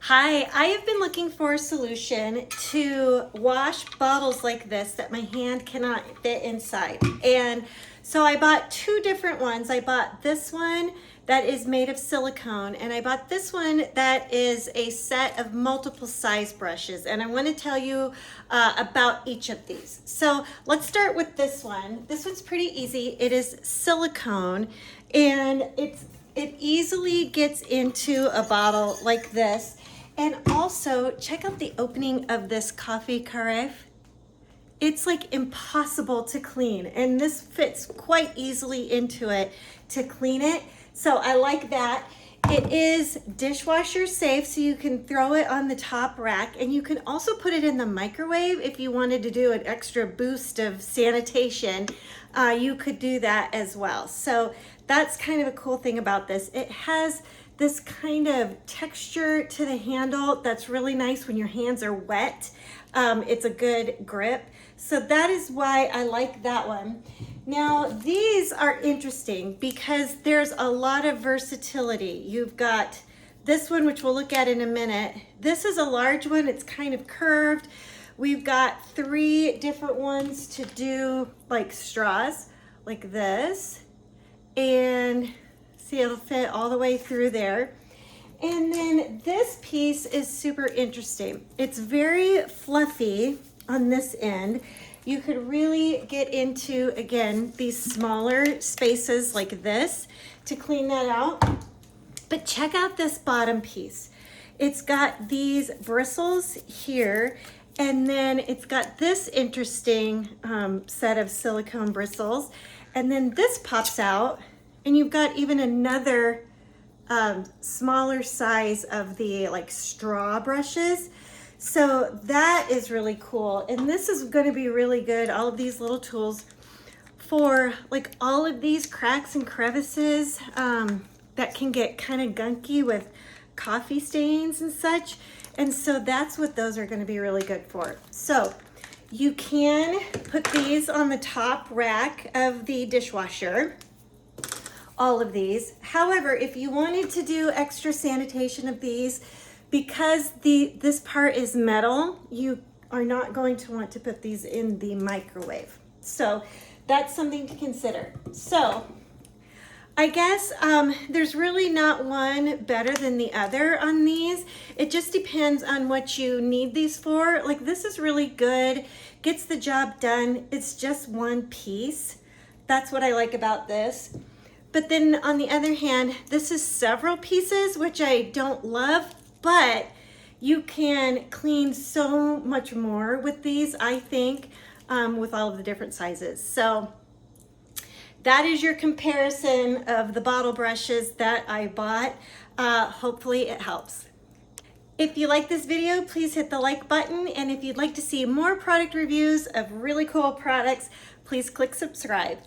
Hi, I have been looking for a solution to wash bottles like this that my hand cannot fit inside. And so I bought two different ones. I bought this one that is made of silicone, and I bought this one that is a set of multiple size brushes. And I want to tell you about each of these. So let's start with this one. This one's pretty easy. It is silicone, and it easily gets into a bottle like this. And also, check out the opening of this coffee carafe. It's like impossible to clean, and this fits quite easily into it to clean it. So I like that. It is dishwasher safe, so you can throw it on the top rack, and you can also put it in the microwave if you wanted to do an extra boost of sanitation. You could do that as well. So that's kind of a cool thing about this. It has this kind of texture to the handle that's really nice when your hands are wet. It's a good grip. So that is why I like that one. Now these are interesting because there's a lot of versatility. You've got this one, which we'll look at in a minute. This is a large one, it's kind of curved. We've got three different ones to do like straws, like this. And see, it'll fit all the way through there. And then this piece is super interesting. It's very fluffy on this end. You could really get into, again, these smaller spaces like this to clean that out. But check out this bottom piece. It's got these bristles here, and then it's got this interesting set of silicone bristles. And then this pops out, and you've got even another smaller size of the like straw brushes. So that is really cool. And this is going to be really good, all of these little tools, for like all of these cracks and crevices that can get kind of gunky with coffee stains and such. And so that's what those are going to be really good for. So you can put these on the top rack of the dishwasher, all of these. However, if you wanted to do extra sanitation of these, because this part is metal, you are not going to want to put these in the microwave. So that's something to consider. So I guess there's really not one better than the other on these. It just depends on what you need these for. Like this is really good, gets the job done. It's just one piece. That's what I like about this. But then on the other hand, this is several pieces, which I don't love, but you can clean so much more with these, I think, with all of the different sizes. So that is your comparison of the bottle brushes that I bought. Hopefully it helps. If you like this video, please hit the like button. And if you'd like to see more product reviews of really cool products, please click subscribe.